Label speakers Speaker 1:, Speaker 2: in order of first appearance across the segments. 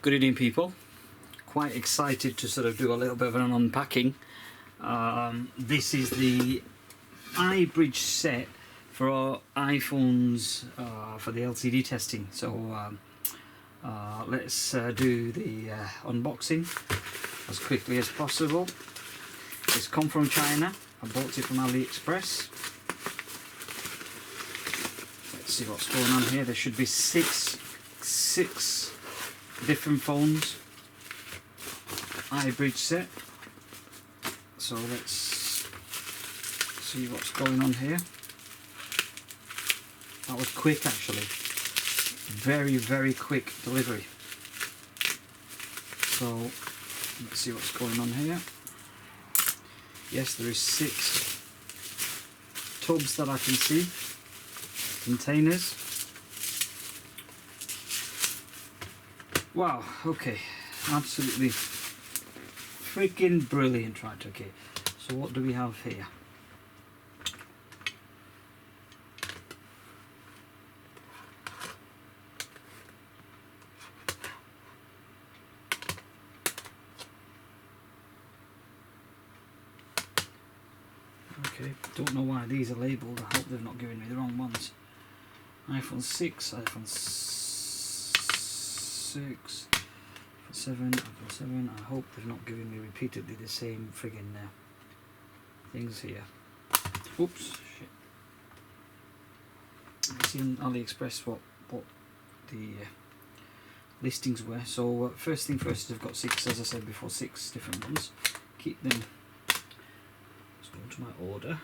Speaker 1: Good evening, people. Quite excited to sort of do a little bit of an unpacking. This is the Ibridge set for our iPhones for the LCD testing. So let's do the unboxing as quickly as possible. It's come from China. I bought it from AliExpress. Let's see what's going on here. There should be six different phones. Ibridge set. So let's see what's going on here. That was quick, actually. Very quick delivery. So let's see what's going on here. Yes, there is 6 tubs that I can see, containers. Wow, okay, absolutely freaking brilliant. Right, okay, so what do we have here? Okay, don't know why these are labelled. I hope they've not given me the wrong ones. iPhone 6, iPhone 6, iPhone 7, iPhone 7. I hope they've not given me repeatedly the same friggin' things here. Oops, shit. I've seen AliExpress what the listings were. So first thing first, I've got 6, as I said before, 6 different ones. Keep them. Let's go to my order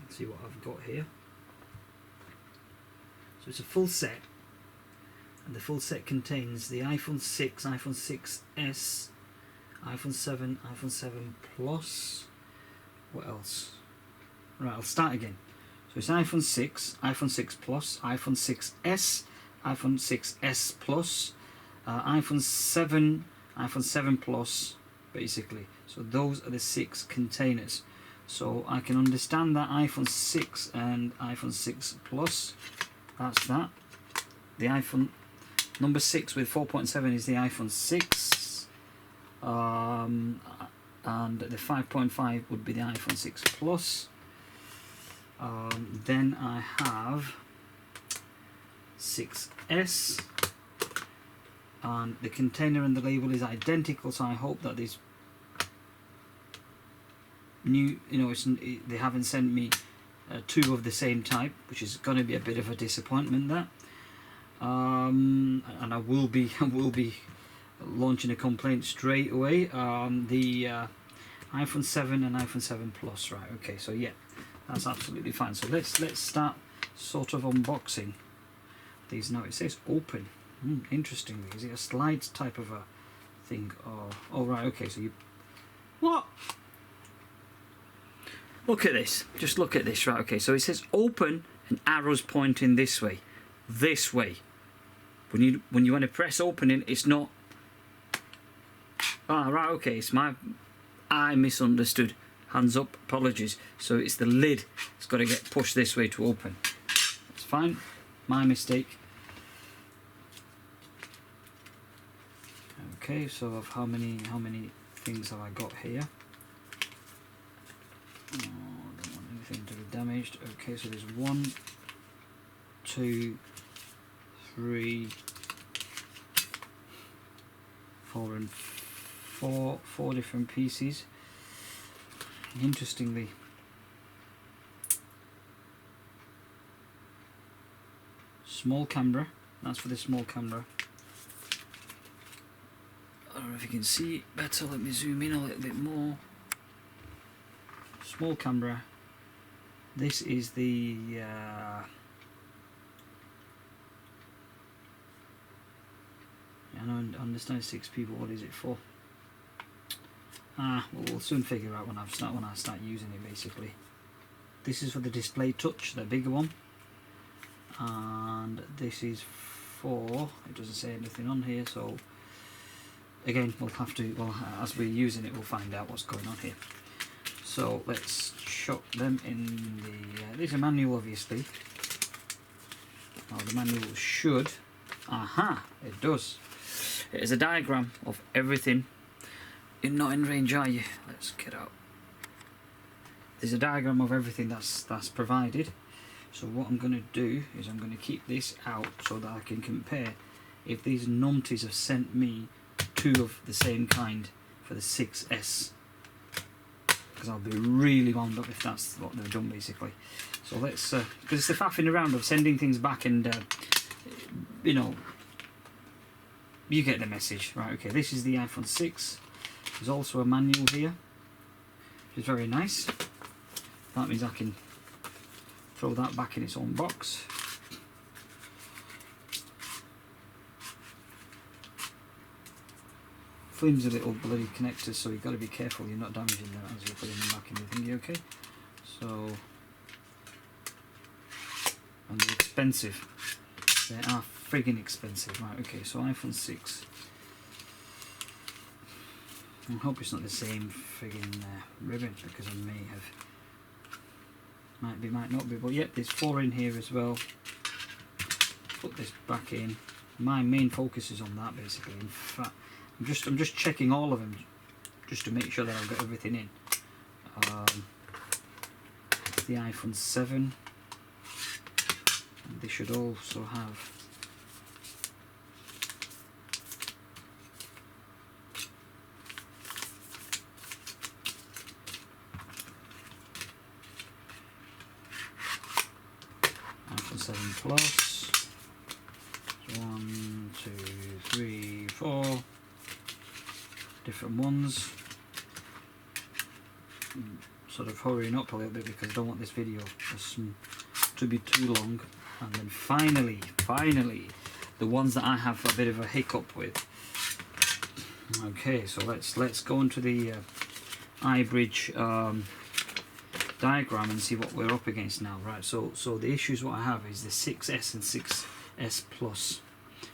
Speaker 1: and see what I've got here. So it's a full set, and the full set contains the iPhone 6, iPhone 6s, iPhone 7, iPhone 7 Plus. What else? Right, I'll start again. So it's iPhone 6, iPhone 6 Plus, iPhone 6s, iPhone 6s Plus, iPhone 7, iPhone 7 Plus, basically. So those are the 6 containers. So I can understand that iPhone 6 and iPhone 6 Plus. That's that. The iPhone number 6 with 4.7 is the iPhone 6, and the 5.5 would be the iPhone 6 Plus. Then I have 6s, and the container and the label is identical. So I hope that this new, they haven't sent me 2 of the same type, which is going to be a bit of a disappointment. That, and I will be launching a complaint straight away. The iPhone 7 and iPhone 7 Plus, right? Okay, so yeah, that's absolutely fine. So let's start sort of unboxing these now. It says open. Interestingly, is it a slides type of a thing? Oh, right. Okay, so you what? Look at this. Just look at this. Right. Okay. So it says open and arrows pointing this way. This way. When you want to press opening, it's not. Ah, right. Okay. I misunderstood. Hands up. Apologies. So it's the lid. It's got to get pushed this way to open. That's fine. My mistake. Okay. So of how many things have I got here? Oh, I don't want anything to be damaged. Okay, so there's 1, 2, 3, 4 and 4 different pieces. Interestingly, small camera. That's for the small camera. I don't know if you can see it better. Let me zoom in a little bit more. Small camera. This is the I don't understand 6 people. What is it for? Well, we'll soon figure out when I start using it. Basically, this is for the display touch, the bigger one, and this is for. It doesn't say anything on here, so again, we'll have to. Well, as we're using it, we'll find out what's going on here. So let's chuck them in the. There's a manual, obviously. Now the manual should. Aha! It does. It is a diagram of everything. You're not in range, are you? Let's get out. There's a diagram of everything that's provided. So what I'm going to do is I'm going to keep this out so that I can compare if these numpties have sent me two of the same kind for the 6S, because I'll be really wound up if that's what they've done basically. So let's, because it's the faffing around of sending things back and you know, you get the message. Right, okay, this is the iPhone 6. There's also a manual here, which is very nice. That means I can throw that back in its own box. Flimsy little bloody connectors, so you've got to be careful you're not damaging them as you're putting them back in the thingy, okay? So, and they're expensive. They are friggin' expensive. Right, okay, so iPhone 6. I hope it's not the same friggin' ribbon, because I may have... Might be, might not be, but yep, there's 4 in here as well. Put this back in. My main focus is on that basically. In fact, I'm just checking all of them just to make sure that I've got everything in. The iPhone 7. And they should also have iPhone 7 Plus. 1, 2, 3, 4 different ones. I'm sort of hurrying up a little bit because I don't want this video to be too long. And then finally, the ones that I have a bit of a hiccup with. Okay, so let's go into the Ibridge diagram and see what we're up against now. Right, so the issues what I have is the 6S and 6S Plus,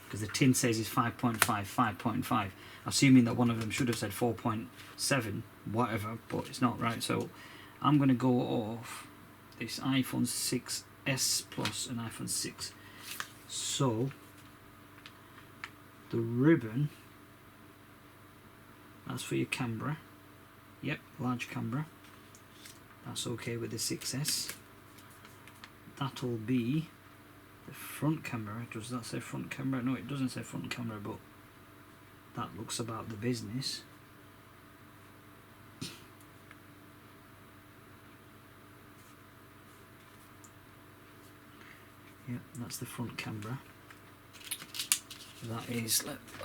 Speaker 1: because the tin says it's 5.5, 5.5, assuming that one of them should have said 4.7, whatever, but it's not, right? So I'm going to go off this iPhone 6S Plus and iPhone 6. So the ribbon, that's for your camera. Yep, large camera. That's okay with the 6S. That'll be the front camera. Does that say front camera? No, it doesn't say front camera, but that looks about the business. Yep, that's the front camera. That is,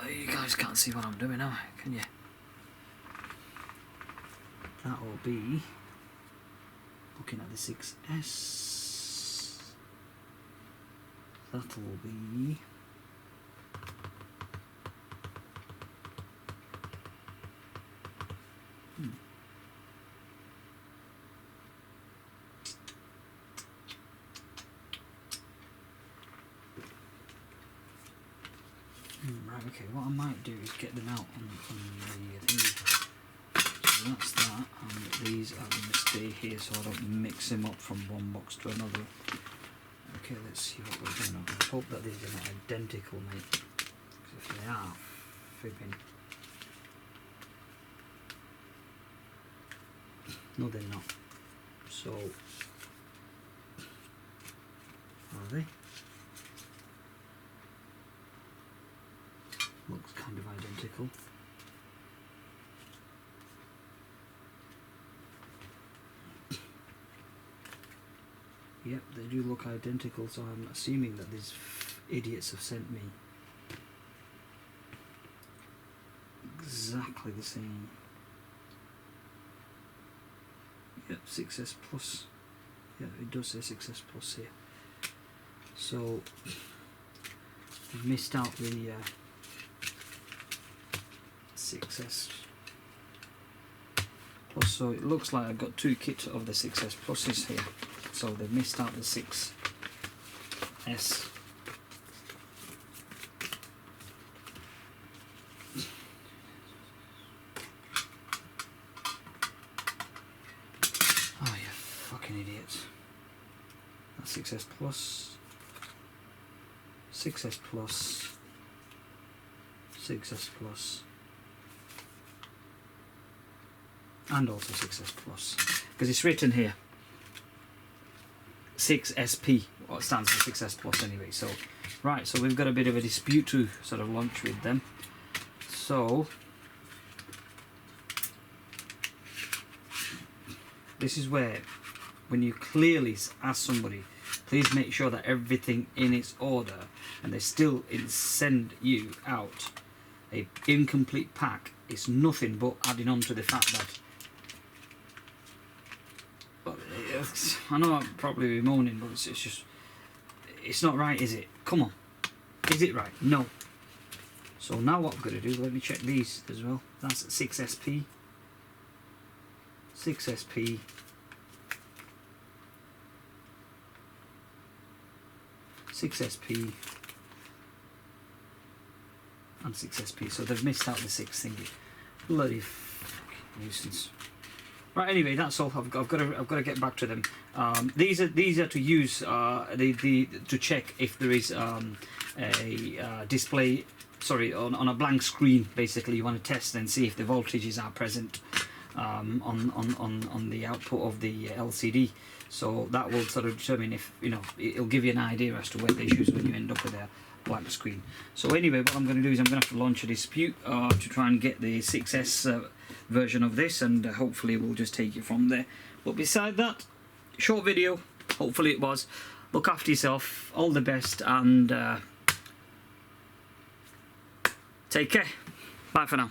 Speaker 1: you guys can't see what I'm doing now, can you? That'll be, looking at the 6S, that'll be right, okay, what I might do is get them out on the thingy. So that's that, and these are going to stay here so I don't mix them up from one box to another. Okay, let's see what we're doing. I hope that these are not identical, mate. Because if they are, fibbing. No, they're not. So, are they? Looks kind of identical. Yep, they do look identical, so I'm assuming that these idiots have sent me exactly the same. Yep, 6S Plus. Yeah, it does say 6S Plus here. So, I've missed out the 6S Plus, so it looks like I've got two kits of the 6S Pluses here. So they've missed out the 6S. Oh, you fucking idiots. That's 6S Plus. 6S Plus. 6S Plus, and also 6S Plus, because it's written here 6SP, well, it stands for 6S Plus anyway. So right, so we've got a bit of a dispute to sort of launch with them. So this is where, when you clearly ask somebody, please make sure that everything in its order, and they still send you out a incomplete pack, it's nothing but adding on to the fact that, well, I know I'm probably moaning, but it's just, it's not right, is it? Come on, is it right? No. So now what I'm going to do, let me check these as well. That's 6SP, 6SP, 6SP, and 6SP. So they've missed out the 6 thingy. Bloody fucking nuisance. Right. Anyway, that's all. I've got to get back to them. These are to use to check if there is a display. Sorry, on a blank screen. Basically, you want to test and see if the voltages are present on the output of the LCD. So that will sort of determine if, you know, it'll give you an idea as to where the issues when you end up with a blank screen. So anyway, what I'm going to do is I'm going to have to launch a dispute to try and get the 6S version of this, and hopefully we'll just take it from there. But beside that, short video, hopefully it was. Look after yourself, all the best, and take care. Bye for now.